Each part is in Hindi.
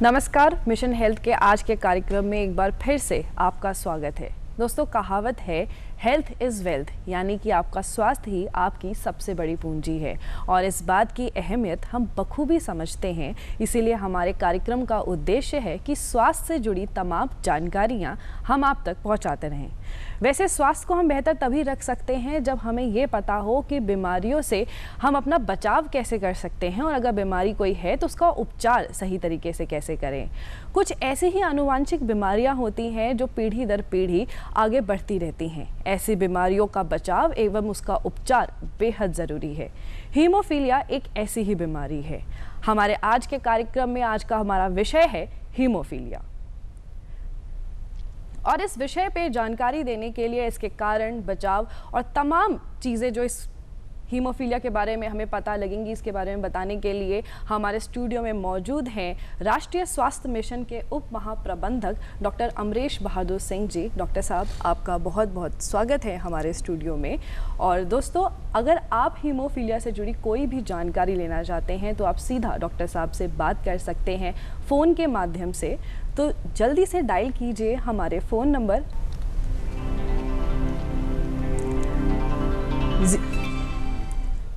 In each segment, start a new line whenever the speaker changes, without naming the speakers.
नमस्कार, मिशन हेल्थ के आज के कार्यक्रम में एक बार फिर से आपका स्वागत है। दोस्तों, कहावत है हेल्थ इज़ वेल्थ, यानी कि आपका स्वास्थ्य ही आपकी सबसे बड़ी पूंजी है और इस बात की अहमियत हम बखूबी समझते हैं। इसीलिए हमारे कार्यक्रम का उद्देश्य है कि स्वास्थ्य से जुड़ी तमाम जानकारियां हम आप तक पहुंचाते रहें। वैसे स्वास्थ्य को हम बेहतर तभी रख सकते हैं जब हमें ये पता हो कि बीमारियों से हम अपना बचाव कैसे कर सकते हैं और अगर बीमारी कोई है तो उसका उपचार सही तरीके से कैसे करें। कुछ ऐसी ही आनुवांशिक बीमारियां होती हैं जो पीढ़ी दर पीढ़ी आगे बढ़ती रहती हैं। ऐसी बीमारियों का बचाव एवं उसका उपचार बेहद ज़रूरी है। हीमोफीलिया एक ऐसी ही बीमारी है। हमारे आज के कार्यक्रम में आज का हमारा विषय है हीमोफीलिया और इस विषय पे जानकारी देने के लिए, इसके कारण, बचाव और तमाम चीज़ें जो इस हीमोफीलिया के बारे में हमें पता लगेंगी, इसके बारे में बताने के लिए हमारे स्टूडियो में मौजूद हैं राष्ट्रीय स्वास्थ्य मिशन के उप महाप्रबंधक डॉक्टर अमरेश बहादुर सिंह जी। डॉक्टर साहब, आपका बहुत बहुत स्वागत है हमारे स्टूडियो में। और दोस्तों, अगर आप हीमोफीलिया से जुड़ी कोई भी जानकारी लेना चाहते हैं तो आप सीधा डॉक्टर साहब से बात कर सकते हैं फ़ोन के माध्यम से। तो जल्दी से डायल कीजिए हमारे फ़ोन नंबर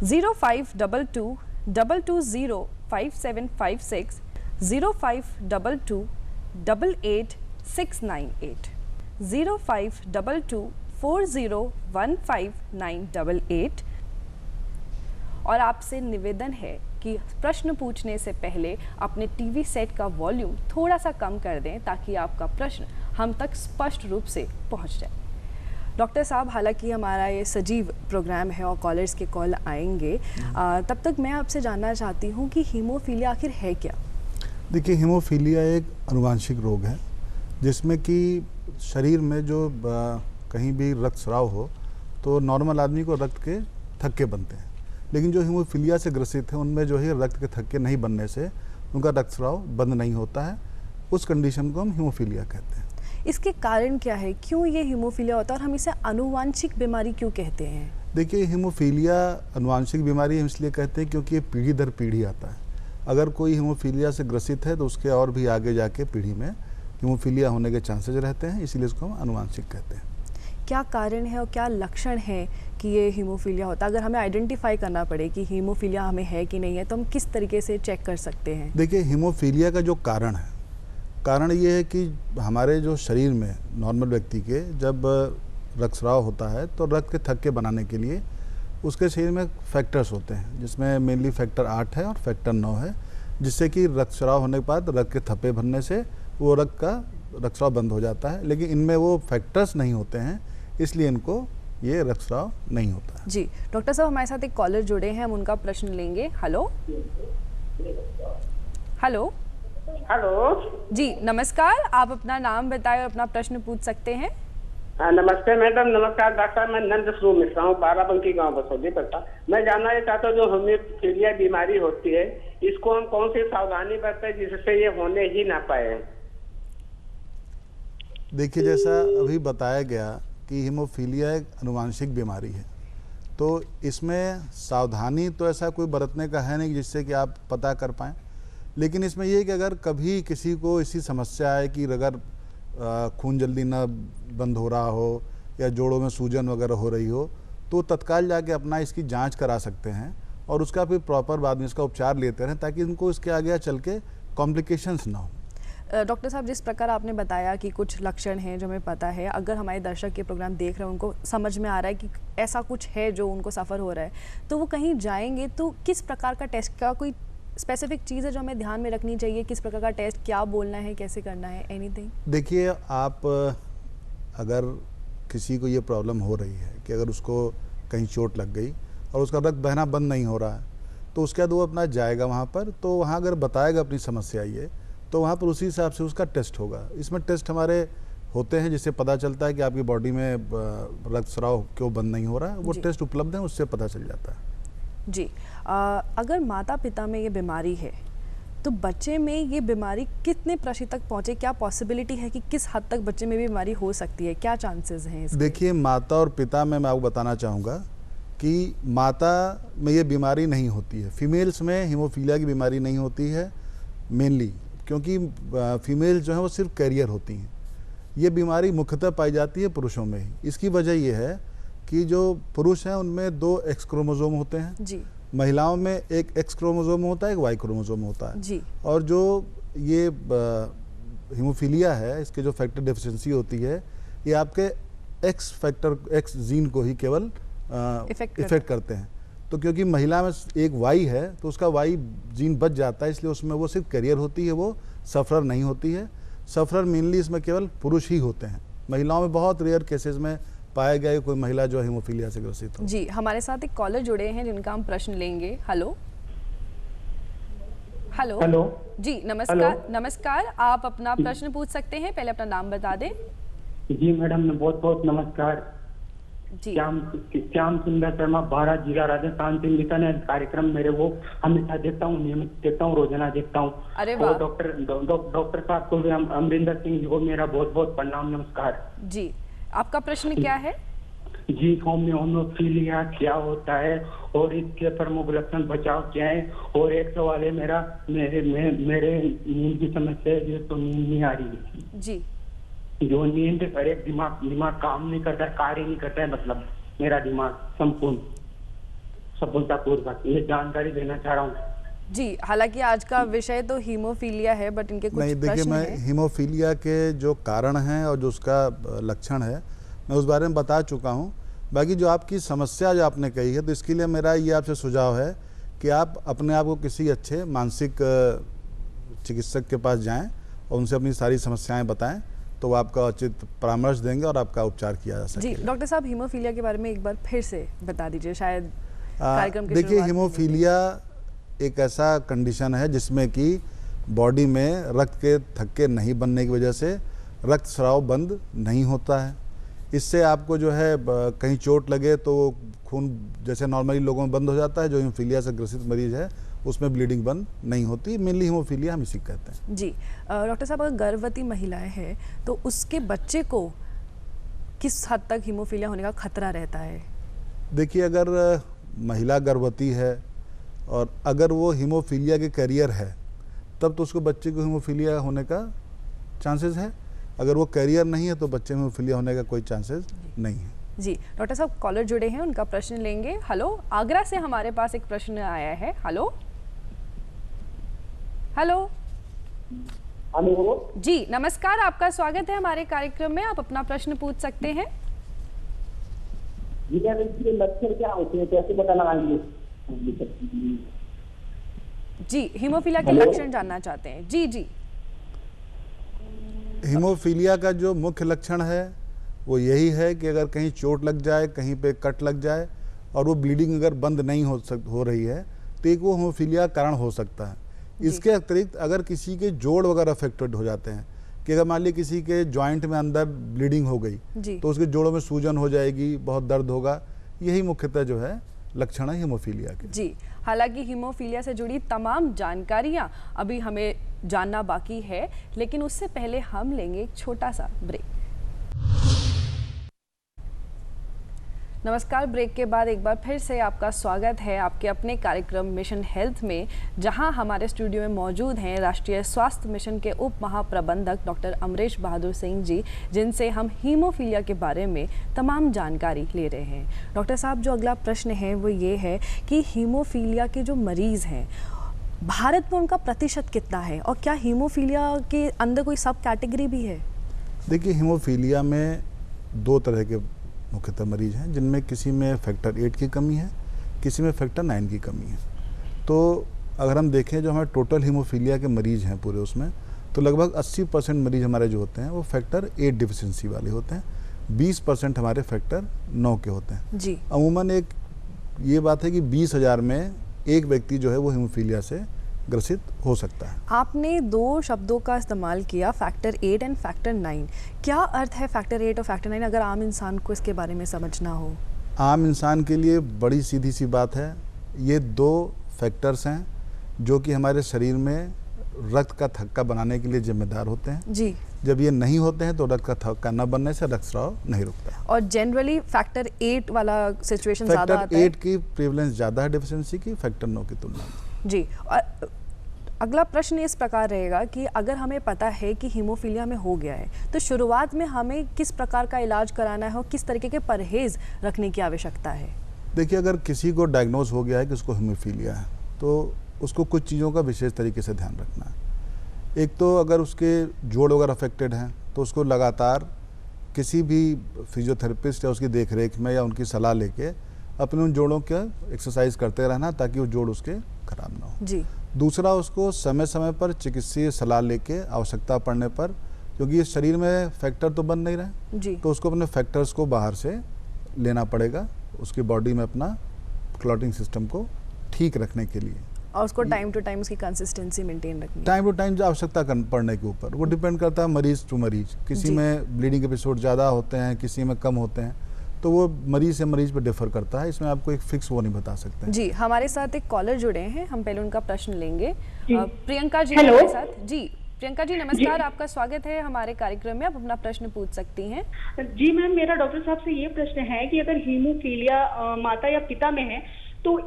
0522-220-5756, 0522-88-698, 0522-4015-988। और आपसे निवेदन है कि प्रश्न पूछने से पहले अपने टीवी सेट का वॉल्यूम थोड़ा सा कम कर दें ताकि आपका प्रश्न हम तक स्पष्ट रूप से पहुंच जाए। डॉक्टर साहब, हालांकि हमारा ये सजीव प्रोग्राम है और कॉलर्स के कॉल आएंगे, तब तक मैं आपसे जानना चाहती हूँ कि हीमोफीलिया आखिर है क्या?
देखिए, हीमोफीलिया एक आनुवांशिक रोग है जिसमें कि शरीर में जो कहीं भी रक्तस्राव हो तो नॉर्मल आदमी को रक्त के थक्के बनते हैं, लेकिन जो हीमोफीलिया से ग्रसित है उनमें जो है रक्त के थक्के नहीं बनने से उनका रक्तस्राव बंद नहीं होता है। उस कंडीशन को हम हीमोफीलिया कहते हैं।
इसके कारण क्या है, क्यों ये हीमोफीलिया होता है और हम इसे आनुवांशिक बीमारी क्यों कहते हैं?
देखिए, हीमोफीलिया आनुवांशिक बीमारी हम इसलिए कहते हैं क्योंकि ये पीढ़ी दर पीढ़ी आता है। अगर कोई हीमोफीलिया से ग्रसित है तो उसके और भी आगे जाके पीढ़ी में हीमोफीलिया होने के चांसेज रहते हैं, इसीलिए इसको हम आनुवांशिक कहते हैं।
क्या कारण है और क्या लक्षण है कि ये हीमोफीलिया होता है? अगर हमें आइडेंटिफाई करना पड़े कि हीमोफीलिया हमें है कि नहीं है तो हम किस तरीके से चेक कर सकते हैं?
देखिए, हीमोफीलिया का जो कारण ये है कि हमारे जो शरीर में नॉर्मल व्यक्ति के जब रक्तस्राव होता है तो रक्त के थक्के बनाने के लिए उसके शरीर में फैक्टर्स होते हैं, जिसमें मेनली फैक्टर 8 है और फैक्टर 9 है, जिससे कि रक्तस्राव होने के बाद रक्त के थप्पे भरने से वो रक्तस्राव बंद हो जाता है। लेकिन इनमें वो फैक्टर्स नहीं होते हैं, इसलिए इनको ये रक्तस्राव नहीं होता है।
जी डॉक्टर साहब, हमारे साथ एक कॉलर जुड़े हैं, हम उनका प्रश्न लेंगे। हेलो हेलो
हेलो
जी, नमस्कार। आप अपना नाम बताएं और अपना प्रश्न पूछ सकते हैं।
नमस्ते मैडम। नमस्कार डॉक्टर, मैं नंद स्वरूप मिश्रा हूँ, बाराबंकी गांव बसौली पड़ता। मैं जानना ये चाहता हूँ जो हीमोफीलिया बीमारी होती है इसको हम कौन सी सावधानी बरतें जिससे ये होने ही ना पाए?
देखिए, जैसा अभी बताया गया कि हीमोफीलिया एक आनुवांशिक बीमारी है, तो इसमें सावधानी तो ऐसा कोई बरतने का है नहीं जिससे कि आप पता कर पाएँ। लेकिन इसमें ये है कि अगर कभी किसी को ऐसी समस्या है कि अगर खून जल्दी ना बंद हो रहा हो या जोड़ों में सूजन वगैरह हो रही हो तो तत्काल जाके अपना इसकी जांच करा सकते हैं और उसका फिर प्रॉपर बाद में इसका उपचार लेते रहें ताकि उनको इसके आगे चल के कॉम्प्लिकेशंस ना हो।
डॉक्टर साहब, जिस प्रकार आपने बताया कि कुछ लक्षण हैं जो हमें पता है, अगर हमारे दर्शक ये प्रोग्राम देख रहे हैं उनको समझ में आ रहा है कि ऐसा कुछ है जो उनको सफ़र हो रहा है, तो वो कहीं जाएंगे तो किस प्रकार का टेस्ट का कोई स्पेसिफिक चीज़ है जो हमें ध्यान में रखनी चाहिए? किस प्रकार का टेस्ट, क्या बोलना है, कैसे करना है, एनीथिंग?
देखिए, आप अगर किसी को ये प्रॉब्लम हो रही है कि अगर उसको कहीं चोट लग गई और उसका रक्त बहना बंद नहीं हो रहा है तो उसके बाद वो अपना जाएगा वहाँ पर, तो वहाँ अगर बताएगा अपनी समस्या ये, तो वहाँ पर उसी हिसाब से उसका टेस्ट होगा। इसमें टेस्ट हमारे होते हैं जिससे पता चलता है कि आपकी बॉडी में रक्तस्राव क्यों बंद नहीं हो रहा है। वो टेस्ट उपलब्ध हैं, उससे पता चल जाता है।
जी, अगर माता पिता में ये बीमारी है तो बच्चे में ये बीमारी कितने प्रतिशत तक पहुंचे? क्या पॉसिबिलिटी है कि किस हद तक बच्चे में भी बीमारी हो सकती है? क्या चांसेस हैं इसके?
देखिए, माता और पिता में मैं आपको बताना चाहूँगा कि माता में ये बीमारी नहीं होती है। फीमेल्स में हीमोफीलिया की बीमारी नहीं होती है मेनली क्योंकि फीमेल जो है वो सिर्फ कैरियर होती हैं। ये बीमारी मुख्यतः पाई जाती है पुरुषों में ही। इसकी वजह ये है कि जो पुरुष हैं उनमें 2 एक्स क्रोमोसोम होते हैं
जी,
महिलाओं में एक एक्स क्रोमोसोम होता है, एक वाई क्रोमोसोम होता है
जी,
और जो ये हीमोफीलिया है, इसके जो फैक्टर डेफिशिएंसी होती है, ये आपके एक्स फैक्टर एक्स जीन को ही केवल इफेक्ट करते हैं। तो क्योंकि महिला में एक वाई है तो उसका वाई जीन बच जाता है, इसलिए उसमें वो सिर्फ कैरियर होती है, वो सफरर नहीं होती है। सफरर मेनली इसमें केवल पुरुष ही होते हैं। महिलाओं में बहुत रेयर केसेस में पाया गया है कोई महिला जो हीमोफीलिया से ग्रसित हो।
जी। हमारे साथ एक कॉलर जुड़े हैं जिनका हम प्रश्न लेंगे। हेलो हेलो
हेलो
जी, नमस्कार। नमस्कार, आप अपना प्रश्न पूछ सकते हैं, पहले अपना नाम बता दें।
जी मैडम, बहुत बहुत नमस्कार।
जी,
श्याम सुंदर शर्मा, 12 जिला राजस्थान से निकल है। कार्यक्रम मेरे वो हमेशा देखता हूँ, नियमित देखता हूँ, रोजाना देखता हूँ।
अरे वाह।
और डॉक्टर साहब को भी, अमरिंदर सिंह जी को मेरा बहुत बहुत प्रणाम, नमस्कार।
जी, आपका प्रश्न क्या है?
जी, होम्योफीलिया क्या होता है और इसके प्रमुख लक्षण, बचाव क्या है? और एक सवाल है मेरा, मेरे नींद की समस्या है, तो नींद नहीं आ रही है
जी,
जो नींद पर एक दिमाग काम नहीं करता है, कार्य नहीं करता है, मतलब मेरा दिमाग संपूर्ण सफलतापूर्वक, ये जानकारी देना चाह रहा हूँ।
जी। हालांकि आज का विषय तो हीमोफीलिया है, बट इनके कुछ
नहीं, देखिए,
प्रश्न
मैं
हैं।
हीमोफीलिया के जो कारण हैं और जो उसका लक्षण है मैं उस बारे में बता चुका हूँ। बाकी जो आपकी समस्या जो आपने कही है, तो इसके लिए मेरा ये आपसे सुझाव है कि आप अपने आप को किसी अच्छे मानसिक चिकित्सक के पास जाएं और उनसे अपनी सारी समस्याएं बताएं, तो वो आपका उचित परामर्श देंगे और आपका उपचार किया जा सके।
जी, डॉक्टर साहब, हीमोफीलिया के बारे में एक बार फिर से बता दीजिए, शायद कार्यक्रम की
देखिए,
शुरुआत में
हीमोफीलिया एक ऐसा कंडीशन है जिसमें कि बॉडी में रक्त के थक्के नहीं बनने की वजह से रक्त स्राव बंद नहीं होता है। इससे आपको जो है कहीं चोट लगे तो खून जैसे नॉर्मली लोगों में बंद हो जाता है, जो हीमोफीलिया से ग्रसित मरीज है उसमें ब्लीडिंग बंद नहीं होती। मेनली हीमोफीलिया हम इसी कहते हैं।
जी। डॉक्टर साहब, अगर गर्भवती महिलाएं हैं तो उसके बच्चे को किस हद तक हीमोफीलिया होने का खतरा रहता है?
देखिए, अगर महिला गर्भवती है और अगर वो हीमोफीलिया के कैरियर है, तब तो उसको बच्चे को हीमोफीलिया होने का चांसेस है। अगर वो कैरियर नहीं है तो बच्चे में हीमोफीलिया होने का कोई चांसेस नहीं है।
जी। डॉक्टर साहब, कॉलर जुड़े हैं, उनका प्रश्न लेंगे। हेलो, आगरा से हमारे पास एक प्रश्न आया है। हेलो हेलो
हेलो
जी, नमस्कार, आपका स्वागत है हमारे कार्यक्रम में। आप अपना प्रश्न पूछ सकते हैं।
लक्षण क्या होते हैं, कैसे पता लगाएंगे?
जी, हीमोफीलिया के
हेलो?
लक्षण जानना चाहते हैं। जी जी।
हीमोफीलिया का जो मुख्य लक्षण है वो यही है कि अगर कहीं चोट लग जाए, कहीं पे कट लग जाए और वो ब्लीडिंग अगर बंद नहीं हो रही है, तो एक वो हीमोफीलिया कारण हो सकता है। इसके अतिरिक्त अगर किसी के जोड़ वगैरह अफेक्टेड हो जाते हैं, कि अगर मान लीजिए किसी के जॉइंट में अंदर ब्लीडिंग हो गई
जी।
तो उसके जोड़ों में सूजन हो जाएगी, बहुत दर्द होगा। यही मुख्यतः जो है लक्षण है हीमोफीलिया के।
जी, हालांकि हीमोफीलिया से जुड़ी तमाम जानकारियां अभी हमें जानना बाकी है, लेकिन उससे पहले हम लेंगे एक छोटा सा ब्रेक। नमस्कार, ब्रेक के बाद एक बार फिर से आपका स्वागत है आपके अपने कार्यक्रम मिशन हेल्थ में, जहां हमारे स्टूडियो में मौजूद हैं राष्ट्रीय स्वास्थ्य मिशन के उप महाप्रबंधक डॉक्टर अमरेश बहादुर सिंह जी, जिनसे हम हीमोफीलिया के बारे में तमाम जानकारी ले रहे हैं। डॉक्टर साहब, जो अगला प्रश्न है वो ये है कि हीमोफीलिया के जो मरीज़ हैं भारत में, उनका प्रतिशत कितना है और क्या हीमोफीलिया के अंदर कोई सब कैटेगरी भी है?
देखिए, हीमोफीलिया में 2 तरह के मुख्यतः मरीज हैं, जिनमें किसी में फैक्टर 8 की कमी है, किसी में फैक्टर 9 की कमी है। तो अगर हम देखें जो हमारे टोटल हीमोफीलिया के मरीज हैं पूरे, उसमें तो लगभग 80% मरीज हमारे जो होते हैं वो फैक्टर 8 डिफिशिएंसी वाले होते हैं, 20% हमारे फैक्टर 9 के होते हैं।
जी।
अमूमन एक ये बात है कि 20,000 में एक व्यक्ति जो है वो हीमोफीलिया से ग्रसित हो सकता है।
आपने 2 शब्दों का इस्तेमाल किया, फैक्टर 8 एंड फैक्टर 9। क्या अर्थ है फैक्टर 8 और फैक्टर 9, अगर आम इंसान को इसके बारे में समझना हो?
आम इंसान के लिए बड़ी सीधी सी बात है। ये 2 फैक्टर्स हैं जो कि हमारे शरीर में रक्त का थक्का बनाने के लिए जिम्मेदार होते हैं।
जी।
जब ये नहीं होते हैं तो रक्त का थक्का न बनने से रक्तस्राव नहीं रुकता।
और जनरली फैक्टर 8 वाला सिचुएशन ज़्यादा आता है।
फैक्टर 8 की प्रेवलेंस ज़्यादा है डिफिशिएंसी की, फैक्टर 9 की तुलना में।
जी। और अगला प्रश्न इस प्रकार रहेगा कि अगर हमें पता है कि हीमोफीलिया में हो गया है तो शुरुआत में हमें किस प्रकार का इलाज कराना है और किस तरीके के परहेज़ रखने की आवश्यकता है?
देखिए, अगर किसी को डायग्नोज हो गया है कि उसको हीमोफीलिया है तो उसको कुछ चीज़ों का विशेष तरीके से ध्यान रखना है। एक तो अगर उसके जोड़ वगैरह अफेक्टेड हैं तो उसको लगातार किसी भी फिजियोथेरेपिस्ट या उसकी देखरेख में या उनकी सलाह लेके अपने उन जोड़ों का एक्सरसाइज करते रहना ताकि वो जोड़ उसके खराब ना हो।
जी।
दूसरा, उसको समय समय पर चिकित्सीय सलाह लेके आवश्यकता पड़ने पर, क्योंकि ये शरीर में फैक्टर तो बन नहीं रहे
जी।
तो उसको अपने फैक्टर्स को बाहर से लेना पड़ेगा उसकी बॉडी में अपना क्लॉटिंग सिस्टम को ठीक रखने के लिए,
और उसको टाइम टू टाइम उसकी कंसिस्टेंसी मेंटेन रखनी है।
टाइम टू टाइम आवश्यकता पड़ने के ऊपर वो डिपेंड करता है मरीज टू मरीज। किसी
जी।
में ब्लीडिंग एपिसोड ज़्यादा होते हैं, किसी में कम होते हैं, तो वो मरीज से मरीज पे डिफर करता है। इसमें आपको एक फिक्स वो नहीं बता सकते हैं।
जी, हमारे साथ एक कॉलर जुड़े हैं, हम पहले उनका प्रश्न लेंगे।
जी।
प्रियंका जी
हेलो।
हमारे साथ। जी प्रियंका जी नमस्कार, आपका स्वागत है हमारे कार्यक्रम में, आप अपना प्रश्न पूछ सकती हैं।
जी मैम, मेरा डॉक्टर साहब से ये प्रश्न है कि अगर हीमोफीलिया माता या पिता में है तो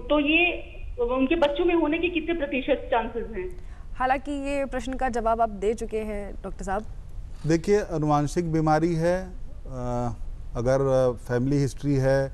तो ये उनके बच्चों में होने के कितने प्रतिशत चांसेस हैं?
हालांकि ये प्रश्न का जवाब आप दे चुके हैं डॉक्टर साहब।
देखिए, अनुवांशिक बीमारी है, अगर फैमिली हिस्ट्री है,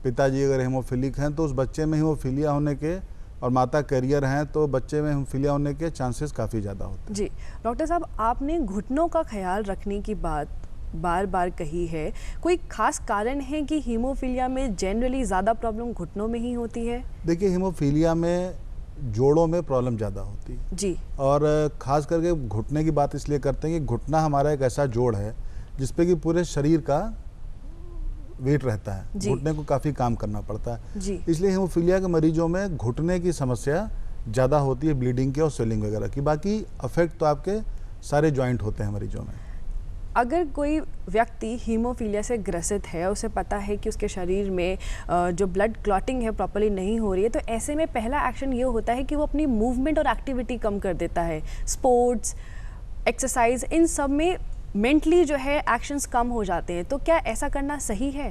पिताजी अगर हेमोफिलिक हैं तो उस बच्चे में हीमोफीलिया होने के, और माता कैरियर हैं तो बच्चे में हीमोफीलिया होने के चांसेस काफ़ी ज़्यादा होते हैं।
जी डॉक्टर साहब, आपने घुटनों का ख्याल रखने की बात बार बार कही है, कोई खास कारण है कि हीमोफीलिया में जनरली ज़्यादा प्रॉब्लम घुटनों में ही होती है?
देखिए, हीमोफीलिया में जोड़ों में प्रॉब्लम ज़्यादा होती है
जी।
और ख़ास करके घुटने की बात इसलिए करते हैं कि घुटना हमारा एक ऐसा जोड़ है जिसपे कि पूरे शरीर का वेट रहता है, घुटने को काफ़ी काम करना पड़ता है
जी।
इसलिए हीमोफीलिया के मरीजों में घुटने की समस्या ज़्यादा होती है, ब्लीडिंग की और स्वेलिंग वगैरह की। बाकी अफेक्ट तो आपके सारे जॉइंट होते हैं मरीजों में।
अगर कोई व्यक्ति हीमोफीलिया से ग्रसित है, उसे पता है कि उसके शरीर में जो ब्लड क्लॉटिंग है प्रॉपर्ली नहीं हो रही है, तो ऐसे में पहला एक्शन ये होता है कि वो अपनी मूवमेंट और एक्टिविटी कम कर देता है। स्पोर्ट्स, एक्सरसाइज, इन सब में मेंटली जो है एक्शंस कम हो जाते हैं, तो क्या ऐसा करना सही है?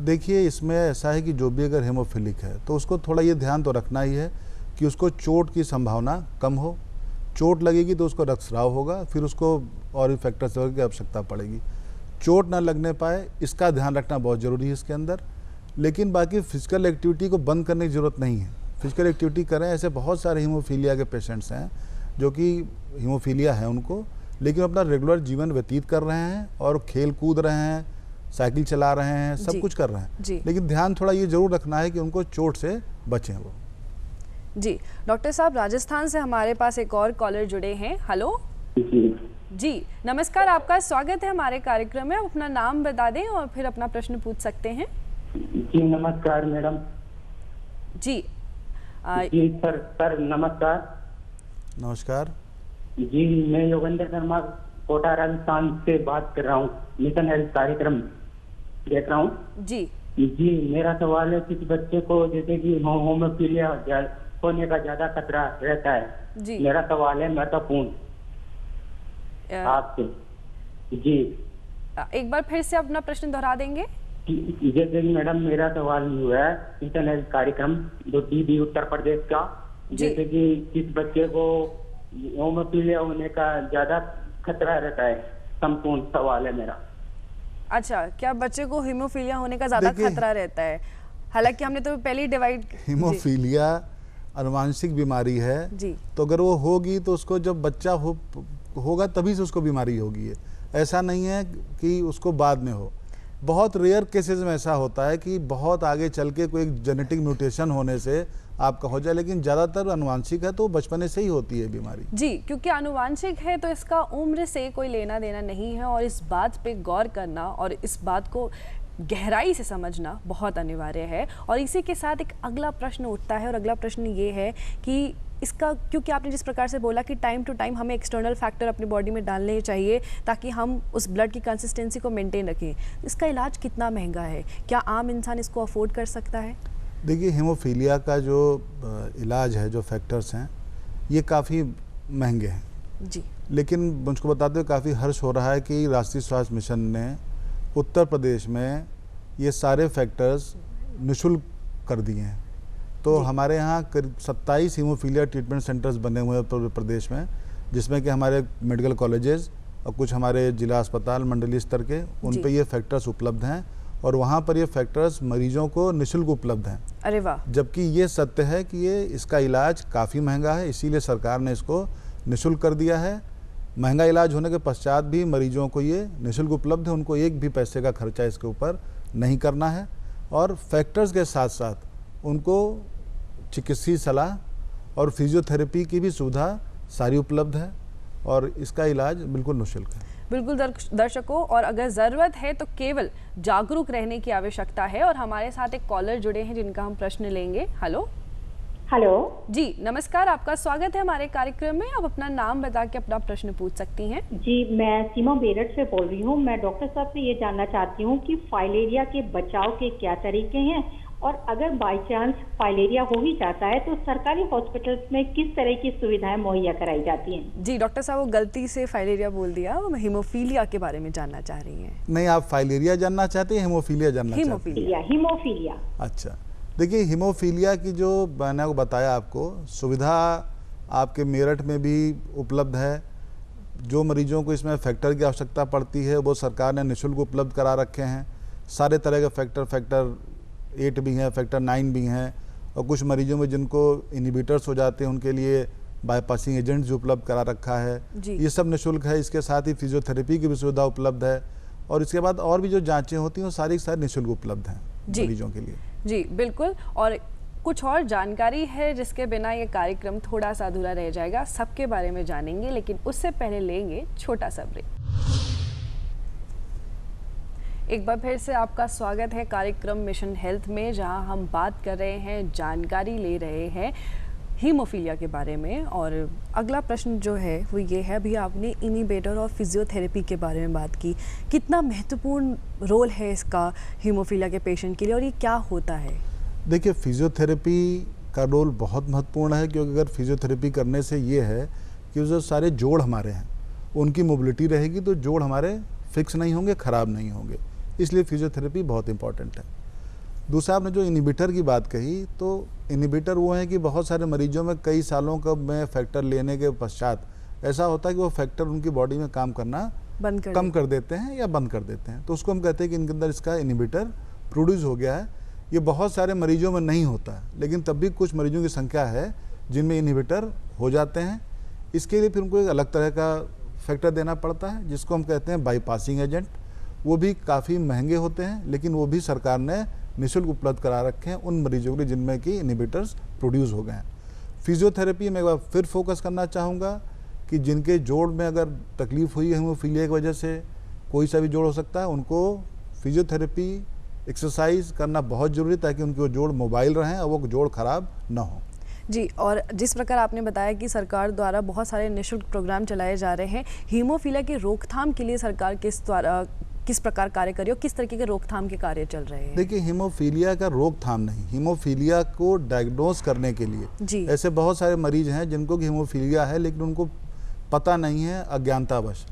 देखिए, इसमें ऐसा है कि जो भी अगर हेमोफिलिक है तो उसको थोड़ा ये ध्यान तो रखना ही है कि उसको चोट की संभावना कम हो। चोट लगेगी तो उसको रक्तस्राव होगा, फिर उसको और भी फैक्टर्स की आवश्यकता पड़ेगी। चोट ना लगने पाए इसका ध्यान रखना बहुत ज़रूरी है इसके अंदर। लेकिन बाकी फिजिकल एक्टिविटी को बंद करने की ज़रूरत नहीं है, फिजिकल एक्टिविटी करें। ऐसे बहुत सारे हीमोफीलिया के पेशेंट्स हैं जो कि हीमोफीलिया है उनको, लेकिन अपना रेगुलर जीवन व्यतीत कर रहे हैं और खेल कूद रहे हैं, साइकिल चला रहे हैं, सब कुछ कर रहे हैं, लेकिन ध्यान थोड़ा ये जरूर रखना है कि उनको चोट से बचें वो।
जी डॉक्टर साहब, राजस्थान से हमारे पास एक और कॉलर जुड़े हैं। हेलो जी नमस्कार, आपका स्वागत है हमारे कार्यक्रम में, आप अपना नाम बता दें और फिर अपना प्रश्न पूछ सकते हैं।
जी नमस्कार मैडम।
जी
जी सर नमस्कार।
नमस्कार
जी, मैं योगेंद्र शर्मा कोटा राजस्थान से बात कर रहा हूँ, मिशन हेल्थ कार्यक्रम देख रहा हूँ। जी मेरा सवाल है, किस बच्चे को जैसे कि होमोफीलिया होने का ज्यादा खतरा रहता है? जी मेरा सवाल है महत्वपूर्ण आपसे। जी
एक बार फिर से अपना प्रश्न दोहरा देंगे?
जैसे कि मैडम मेरा सवाल हुआ है, मिशन हेल्थ कार्यक्रम जो DB उत्तर प्रदेश का, जैसे कि किस बच्चे को होमोफीलिया होने का ज्यादा खतरा रहता है, संपूर्ण सवाल है मेरा।
अच्छा, क्या बच्चे को हीमोफीलिया होने का ज्यादा खतरा रहता है? हालांकि हमने तो पहले ही डिवाइड,
हीमोफीलिया अनुवांशिक बीमारी है जी, तो अगर वो होगी तो उसको जब बच्चा होगा तभी से उसको बीमारी होगी है, ऐसा नहीं है कि उसको बाद में हो। बहुत रेयर केसेस में ऐसा होता है कि बहुत आगे चल के कोई जेनेटिक म्यूटेशन होने से आपका हो जाए, लेकिन ज़्यादातर अनुवांशिक है तो बचपने से ही होती है बीमारी।
जी, क्योंकि अनुवांशिक है तो इसका उम्र से कोई लेना देना नहीं है, और इस बात पे गौर करना और इस बात को गहराई से समझना बहुत अनिवार्य है। और इसी के साथ एक अगला प्रश्न उठता है, और अगला प्रश्न ये है कि इसका, क्योंकि आपने जिस प्रकार से बोला कि टाइम टू टाइम हमें एक्सटर्नल फैक्टर अपनी बॉडी में डालने चाहिए ताकि हम उस ब्लड की कंसिस्टेंसी को मेंटेन रखें, इसका इलाज कितना महंगा है? क्या आम इंसान इसको अफोर्ड कर सकता है?
देखिए, हीमोफीलिया का जो इलाज है, जो फैक्टर्स हैं, ये काफ़ी महंगे हैं जी, लेकिन मुझको बताते हुए काफ़ी हर्ष हो रहा है कि राष्ट्रीय स्वास्थ्य मिशन ने उत्तर प्रदेश में ये सारे फैक्टर्स निःशुल्क कर दिए हैं। तो हमारे यहाँ करीब 27 हीमोफीलिया ट्रीटमेंट सेंटर्स बने हुए हैं पूरे प्रदेश में, जिसमें कि हमारे मेडिकल कॉलेजेस और कुछ हमारे जिला अस्पताल मंडलीय स्तर के उन पे ये फैक्टर्स उपलब्ध हैं और वहाँ पर ये फैक्टर्स मरीजों को निःशुल्क उपलब्ध हैं।
अरे वाह।
जबकि ये सत्य है कि ये इसका इलाज काफ़ी महंगा है, इसीलिए सरकार ने इसको निःशुल्क कर दिया है। महंगा इलाज होने के पश्चात भी मरीजों को ये निःशुल्क उपलब्ध है, उनको एक भी पैसे का खर्चा इसके ऊपर नहीं करना है। और फैक्टर्स के साथ साथ उनको चिकित्सीय सलाह और फिजियोथेरेपी की भी सुविधा सारी उपलब्ध है और इसका इलाज बिल्कुल निःशुल्क है।
बिल्कुल दर्शकों, और अगर ज़रूरत है तो केवल जागरूक रहने की आवश्यकता है। और हमारे साथ एक कॉलर जुड़े हैं जिनका हम प्रश्न लेंगे। हेलो जी, नमस्कार, आपका स्वागत है हमारे कार्यक्रम में। आप अपना नाम बता के अपना प्रश्न पूछ सकती हैं।
जी, मैं सीमा बेरठ से बोल रही हूँ। मैं डॉक्टर साहब से ये जानना चाहती हूँ कि फाइलेरिया के बचाव के क्या तरीके हैं, और अगर बाय चांस फाइलेरिया हो ही जाता है तो सरकारी हॉस्पिटल्स में किस तरह की सुविधाएं मुहैया कराई जाती हैं?
जी डॉक्टर साहब, वो गलती से फाइलेरिया बोल दिया, वो हीमोफीलिया के बारे में जानना चाह रही हैं।
नहीं, आप फाइलेरिया जानना चाहते हैं, हीमोफीलिया जानना चाहते हैं?
हीमोफीलिया।
अच्छा, देखिए हीमोफीलिया की जो मैंने बताया आपको सुविधा आपके मेरठ में भी उपलब्ध है। जो मरीजों को इसमें फैक्टर की आवश्यकता पड़ती है वो सरकार ने निःशुल्क उपलब्ध करा रखे हैं। सारे तरह के फैक्टर 8 भी हैं, फैक्टर 9 भी हैं, और कुछ मरीजों में जिनको इनहिबिटर्स हो जाते हैं उनके लिए बाईपासिंग एजेंट्स भी उपलब्ध करा रखा है। ये सब निःशुल्क है। इसके साथ ही फिजियोथेरेपी की भी सुविधा उपलब्ध है, और इसके बाद और भी जो जांचें होती हैं वो सारी निःशुल्क उपलब्ध हैं मरीजों के लिए।
जी बिल्कुल। और कुछ और जानकारी है जिसके बिना ये कार्यक्रम थोड़ा सा अधूरा रह जाएगा, सबके बारे में जानेंगे, लेकिन उससे पहले लेंगे छोटा सा ब्रेक। एक बार फिर से आपका स्वागत है कार्यक्रम मिशन हेल्थ में, जहां हम बात कर रहे हैं, जानकारी ले रहे हैं हीमोफीलिया के बारे में। और अगला प्रश्न जो है वो ये है, अभी आपने इनहिबिटर और फिजियोथेरेपी के बारे में बात की, कितना महत्वपूर्ण रोल है इसका हीमोफीलिया के पेशेंट के लिए और ये क्या होता है?
देखिए, फिजियोथेरेपी का रोल बहुत महत्वपूर्ण है, क्योंकि अगर फिजियोथेरेपी करने से ये है कि जो सारे जोड़ हमारे हैं उनकी मोबिलिटी रहेगी, तो जोड़ हमारे फिक्स नहीं होंगे, ख़राब नहीं होंगे, इसलिए फिजियोथेरेपी बहुत इंपॉर्टेंट है। दूसरा, आपने जो इनहिबिटर की बात कही, तो इनहिबिटर वो है कि बहुत सारे मरीजों में कई सालों का में फैक्टर लेने के पश्चात ऐसा होता है कि वो फैक्टर उनकी बॉडी में काम करना कम कर देते हैं या बंद कर देते हैं, तो उसको हम कहते हैं कि इनके अंदर इसका इनहिबिटर प्रोड्यूस हो गया है। ये बहुत सारे मरीजों में नहीं होता, लेकिन तब भी कुछ मरीजों की संख्या है जिनमें इनहिबिटर हो जाते हैं। इसके लिए फिर उनको एक अलग तरह का फैक्टर देना पड़ता है, जिसको हम कहते हैं बाईपासिंग एजेंट। वो भी काफ़ी महंगे होते हैं, लेकिन वो भी सरकार ने निःशुल्क उपलब्ध करा रखे हैं उन मरीजों के लिए जिनमें कि इनहिबिटर्स प्रोड्यूस हो गए हैं। फिजियोथेरेपी में एक बार फिर फोकस करना चाहूँगा कि जिनके जोड़ में अगर तकलीफ हुई है हीमोफीलिया की वजह से, कोई सा भी जोड़ हो सकता है, उनको फिजियोथेरेपी एक्सरसाइज करना बहुत ज़रूरी है, ताकि उनके जोड़ मोबाइल रहें और वो जोड़ खराब ना हो।
जी, और जिस प्रकार आपने बताया कि सरकार द्वारा बहुत सारे निःशुल्क प्रोग्राम चलाए जा रहे हैं, हीमोफीलिया की रोकथाम के लिए सरकार किस प्रकार कार्य करी और किस तरीके के रोकथाम के कार्य चल रहे हैं?
देखिए, हीमोफीलिया का रोकथाम नहीं, हीमोफीलिया को डायग्नोज करने के लिए ऐसे बहुत सारे मरीज हैं जिनको हीमोफीलिया है लेकिन उनको पता नहीं है, अज्ञानतावश।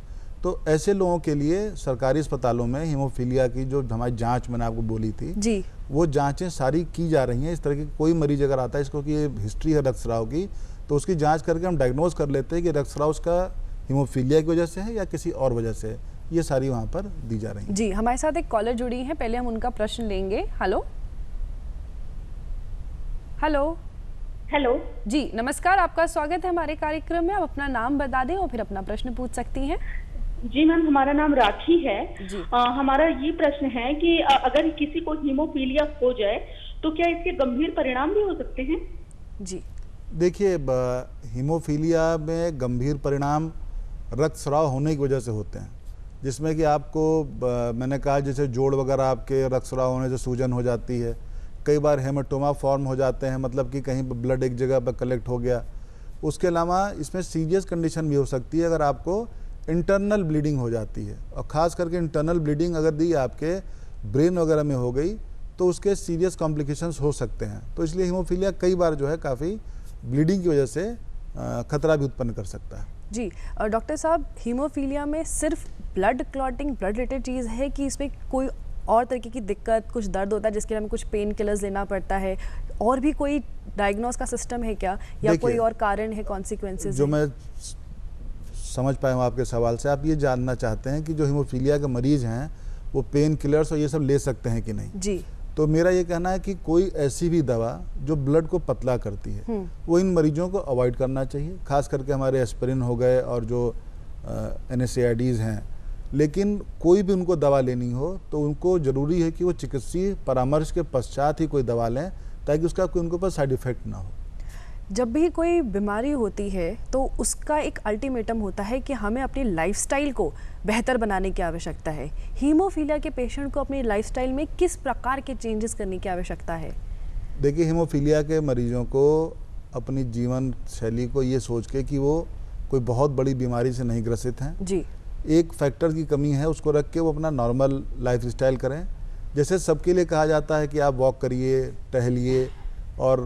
तो ऐसे लोगों के लिए सरकारी अस्पतालों में हीमोफीलिया की जो हमारी जांच मैंने आपको बोली थी
जी,
वो जांचें सारी की जा रही हैं। इस तरह की कोई मरीज अगर आता है इसको कि ये हिस्ट्री है रक्तस्राव की, तो उसकी जांच करके हम डायग्नोज कर लेते हैं कि रक्तस्राव उसका हीमोफीलिया की वजह से है या किसी और वजह से है। ये सारी वहाँ पर दी जा रही हैं।
जी, हमारे साथ एक कॉलर जुड़ी हैं, पहले हम उनका प्रश्न लेंगे। हेलो
हेलो
जी, नमस्कार, आपका स्वागत है हमारे कार्यक्रम में। आप अपना नाम बता दें और फिर अपना प्रश्न पूछ सकती हैं।
जी मैम, हमारा नाम राखी है।
जी।
हमारा ये प्रश्न है कि अगर किसी को हीमोफीलिया हो जाए तो क्या इसके गंभीर परिणाम भी हो सकते हैं?
जी,
देखिए, हीमोफीलिया में गंभीर परिणाम रक्तस्राव होने की वजह से होते हैं, जिसमें कि आपको मैंने कहा जैसे जोड़ वगैरह आपके रक्तस्राव होने से सूजन हो जाती है। कई बार हेमाटोमा फॉर्म हो जाते हैं, मतलब कि कहीं ब्लड एक जगह पर कलेक्ट हो गया। उसके अलावा इसमें सीरियस कंडीशन भी हो सकती है अगर आपको इंटरनल ब्लीडिंग हो जाती है, और ख़ास करके इंटरनल ब्लीडिंग अगर दी आपके ब्रेन वगैरह में हो गई तो उसके सीरियस कॉम्प्लिकेशंस हो सकते हैं। तो इसलिए हीमोफीलिया कई बार जो है काफ़ी ब्लीडिंग की वजह से खतरा भी उत्पन्न कर सकता है।
जी, और डॉक्टर साहब, हीमोफीलिया में सिर्फ ब्लड क्लॉटिंग, ब्लड रिलेटेड चीज़ है कि इसमें कोई और तरीके की दिक्कत, कुछ दर्द होता है जिसके लिए हमें कुछ पेन किलर्स लेना पड़ता है, और भी कोई डायग्नोस का सिस्टम है क्या, या कोई और कारण है, कॉन्सिक्वेंसेस
जो मैं समझ पाया हूँ आपके सवाल से, आप ये जानना चाहते हैं कि जो हीमोफीलिया के मरीज हैं वो पेन किलर्स और ये सब ले सकते हैं कि नहीं
जी।
तो मेरा ये कहना है कि कोई ऐसी भी दवा जो ब्लड को पतला करती है वो इन मरीजों को अवॉइड करना चाहिए, खास करके हमारे एस्पिरिन हो गए और जो NSAIDs हैं। लेकिन कोई भी उनको दवा लेनी हो तो उनको ज़रूरी है कि वो चिकित्सीय परामर्श के पश्चात ही कोई दवा लें, ताकि उसका कोई उनके ऊपर साइड इफ़ेक्ट ना हो।
जब भी कोई बीमारी होती है तो उसका एक अल्टीमेटम होता है कि हमें अपनी लाइफस्टाइल को बेहतर बनाने की आवश्यकता है। हीमोफीलिया के पेशेंट को अपनी लाइफस्टाइल में किस प्रकार के चेंजेस करने की आवश्यकता है?
देखिए, हीमोफीलिया के मरीजों को अपनी जीवन शैली को ये सोच के कि वो कोई बहुत बड़ी बीमारी से नहीं ग्रसित हैं
जी,
एक फैक्टर की कमी है उसको रख के वो अपना नॉर्मल लाइफ स्टाइल करें। जैसे सबके लिए कहा जाता है कि आप वॉक करिए, टहलिए और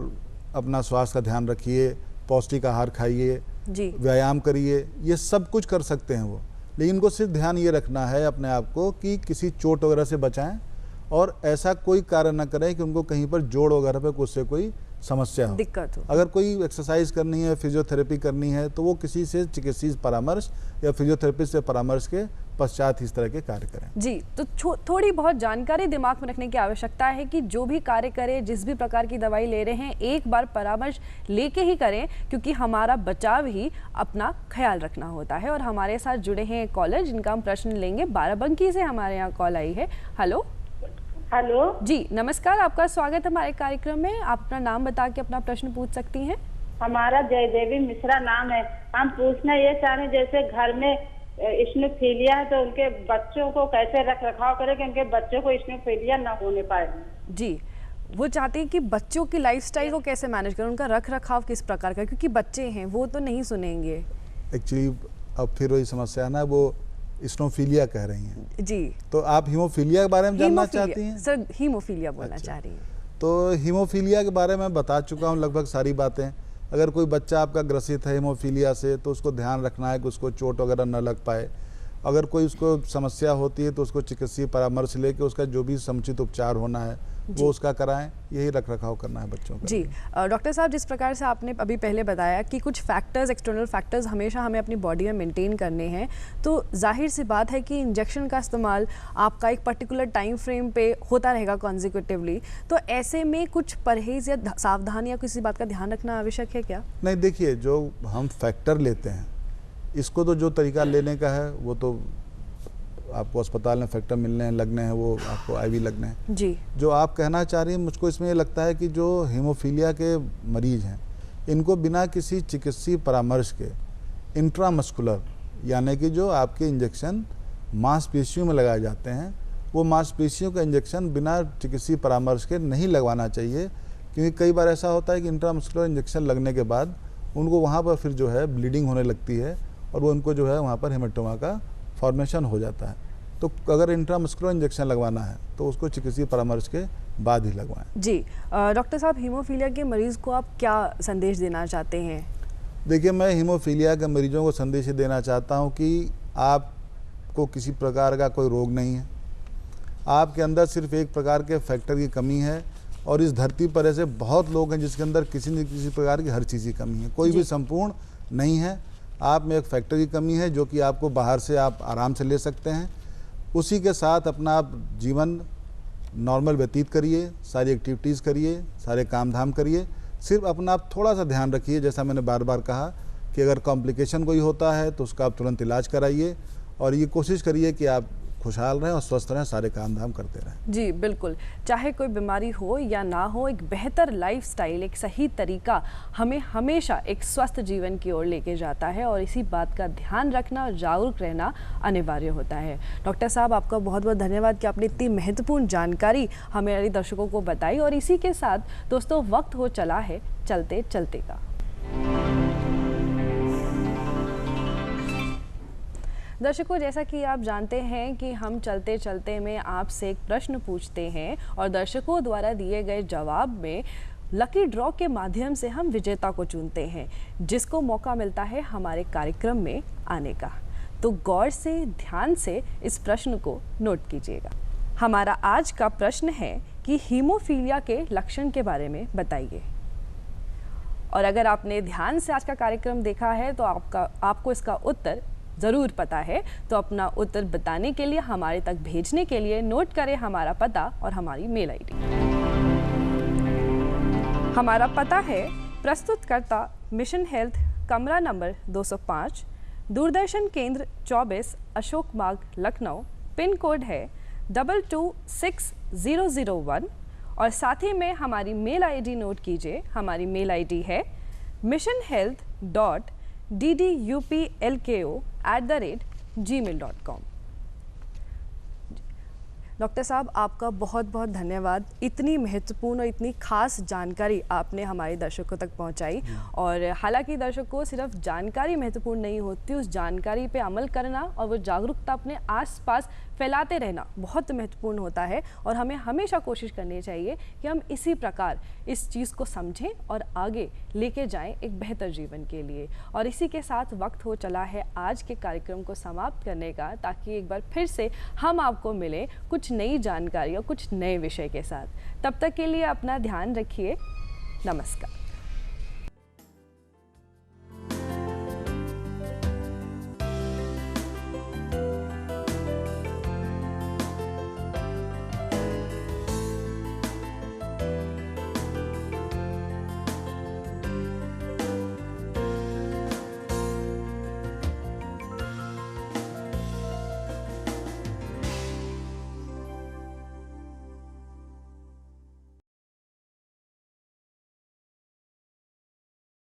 अपना स्वास्थ्य का ध्यान रखिए, पौष्टिक आहार खाइए, व्यायाम करिए, ये सब कुछ कर सकते हैं वो, लेकिन इनको सिर्फ ध्यान ये रखना है अपने आप को कि किसी चोट वगैरह से बचाएं और ऐसा कोई कार्य ना करें कि उनको कहीं पर जोड़ वगैरह पे कुछ से कोई समस्या हो, दिक्कत हो। अगर कोई एक्सरसाइज करनी है, फिजियोथेरेपी करनी है तो वो किसी से चिकित्सीय परामर्श या फिजियोथेरेपिस्ट से परामर्श के पश्चात इस तरह के कार्य करें।
जी, तो थोड़ी बहुत जानकारी दिमाग में रखने की आवश्यकता है कि जो भी कार्य करें, जिस भी प्रकार की दवाई ले रहे हैं, एक बार परामर्श लेके ही करें, क्योंकि हमारा बचाव ही अपना ख्याल रखना होता है। और हमारे साथ जुड़े हैं कॉलर जिनका हम प्रश्न लेंगे। बाराबंकी से हमारे यहाँ कॉल आई है। हेलो
हेलो
जी, नमस्कार, आपका स्वागत है हमारे कार्यक्रम में। आप अपना नाम बता के अपना प्रश्न पूछ सकती हैं।
हमारा जयदेवी मिश्रा नाम है। हम पूछना ये चाह रहे हैं, जैसे घर में स्नोफीलिया है तो उनके बच्चों को कैसे रख रखाव करें कि उनके बच्चों को स्नोफीलिया ना होने पाए। जी,
वो चाहते हैं कि बच्चों की लाइफस्टाइल को कैसे मैनेज करें, उनका रख रखाव किस प्रकार का, क्योंकि बच्चे हैं वो तो नहीं सुनेंगे।
एक्चुअली अब फिर वही समस्या ना, वो स्नोफीलिया कह रही हैं जी, तो आप हीमोफीलिया के बारे में जानना चाहती हैं?
सर, हीमोफीलिया बोलना चाह रही हैं।
तो हीमोफीलिया के बारे में बता चुका हूँ लगभग सारी बातें। अगर कोई बच्चा आपका ग्रसित है हीमोफीलिया से तो उसको ध्यान रखना है कि उसको चोट वगैरह न लग पाए। अगर कोई उसको समस्या होती है तो उसको चिकित्सीय परामर्श लेके उसका जो भी समुचित उपचार होना है वो उसका कराएं। यही रख रखाव करना है बच्चों का।
जी, डॉक्टर साहब, जिस प्रकार से आपने अभी पहले बताया कि कुछ फैक्टर्स, एक्सटर्नल फैक्टर्स हमेशा हमें अपनी बॉडी में मेंटेन करने हैं, तो जाहिर सी बात है कि इंजेक्शन का इस्तेमाल आपका एक पर्टिकुलर टाइम फ्रेम पे होता रहेगा कॉन्जिक्यूटिवली, तो ऐसे में कुछ परहेज या सावधानी या किसी बात का ध्यान रखना आवश्यक है क्या?
नहीं, देखिए, जो हम फैक्टर लेते हैं इसको तो जो तरीका लेने का है वो तो आपको अस्पताल में फैक्टर मिलने हैं, लगने हैं, वो आपको IV लगने हैं जी। जो आप कहना चाह रही हैं, मुझको इसमें ये लगता है कि जो हीमोफीलिया के मरीज हैं इनको बिना किसी चिकित्सीय परामर्श के इंट्रामस्कुलर, यानी कि जो आपके इंजेक्शन मांसपेशियों में लगाए जाते हैं, वो मांसपेशियों का इंजेक्शन बिना चिकित्सीय परामर्श के नहीं लगवाना चाहिए। क्योंकि कई बार ऐसा होता है कि इंट्रामस्कुलर इंजेक्शन लगने के बाद उनको वहाँ पर फिर जो है ब्लीडिंग होने लगती है और वो उनको जो है वहाँ पर हेमेटोमा का फॉर्मेशन हो जाता है। तो अगर इंट्रामस्कुलर इंजेक्शन लगवाना है तो उसको चिकित्सीय परामर्श के बाद ही लगवाएं।
जी, डॉक्टर साहब, हीमोफीलिया के मरीज़ को आप क्या संदेश देना चाहते हैं?
देखिए, मैं हीमोफीलिया के मरीजों को संदेश देना चाहता हूं कि आपको किसी प्रकार का कोई रोग नहीं है, आपके अंदर सिर्फ एक प्रकार के फैक्टर की कमी है। और इस धरती पर ऐसे बहुत लोग हैं जिसके अंदर किसी न किसी प्रकार की हर चीज़ की कमी है, कोई भी संपूर्ण नहीं है। आप में एक फैक्टर की कमी है जो कि आपको बाहर से आप आराम से ले सकते हैं। उसी के साथ अपना आप जीवन नॉर्मल व्यतीत करिए, सारी एक्टिविटीज़ करिए, सारे काम धाम करिए। सिर्फ अपना आप थोड़ा सा ध्यान रखिए, जैसा मैंने बार बार कहा कि अगर कॉम्प्लिकेशन कोई होता है तो उसका आप तुरंत इलाज कराइए और ये कोशिश करिए कि आप खुशहाल रहें और स्वस्थ रहें, सारे काम धाम करते रहें।
जी बिल्कुल, चाहे कोई बीमारी हो या ना हो, एक बेहतर लाइफस्टाइल, एक सही तरीका हमें हमेशा एक स्वस्थ जीवन की ओर लेके जाता है और इसी बात का ध्यान रखना और जागरूक रहना अनिवार्य होता है। डॉक्टर साहब, आपका बहुत बहुत धन्यवाद कि आपने इतनी महत्वपूर्ण जानकारी हमारे दर्शकों को बताई। और इसी के साथ दोस्तों, वक्त हो चला है चलते चलते का। दर्शकों, जैसा कि आप जानते हैं कि हम चलते चलते में आपसे एक प्रश्न पूछते हैं और दर्शकों द्वारा दिए गए जवाब में लकी ड्रॉ के माध्यम से हम विजेता को चुनते हैं, जिसको मौका मिलता है हमारे कार्यक्रम में आने का। तो गौर से, ध्यान से इस प्रश्न को नोट कीजिएगा। हमारा आज का प्रश्न है कि हीमोफीलिया के लक्षण के बारे में बताइए। और अगर आपने ध्यान से आज का कार्यक्रम देखा है तो आपको इसका उत्तर ज़रूर पता है, तो अपना उत्तर बताने के लिए, हमारे तक भेजने के लिए नोट करें हमारा पता और हमारी मेल आईडी। हमारा पता है प्रस्तुतकर्ता मिशन हेल्थ, कमरा नंबर 205, दूरदर्शन केंद्र 24, अशोक मार्ग, लखनऊ। पिन कोड है 226001 और साथ ही में हमारी मेल आईडी नोट कीजिए। हमारी मेल आईडी है missionhealth.ddupLko@gmail.com। डॉक्टर साहब, आपका बहुत बहुत धन्यवाद। इतनी महत्वपूर्ण और इतनी खास जानकारी आपने हमारे दर्शकों तक पहुंचाई। और हालांकि दर्शकों को सिर्फ जानकारी महत्वपूर्ण नहीं होती, उस जानकारी पे अमल करना और वो जागरूकता अपने आसपास फैलाते रहना बहुत महत्वपूर्ण होता है। और हमें हमेशा कोशिश करनी चाहिए कि हम इसी प्रकार इस चीज़ को समझें और आगे लेके जाएं एक बेहतर जीवन के लिए। और इसी के साथ वक्त हो चला है आज के कार्यक्रम को समाप्त करने का, ताकि एक बार फिर से हम आपको मिलें कुछ नई जानकारी और कुछ नए विषय के साथ। तब तक के लिए अपना ध्यान रखिए। नमस्कार।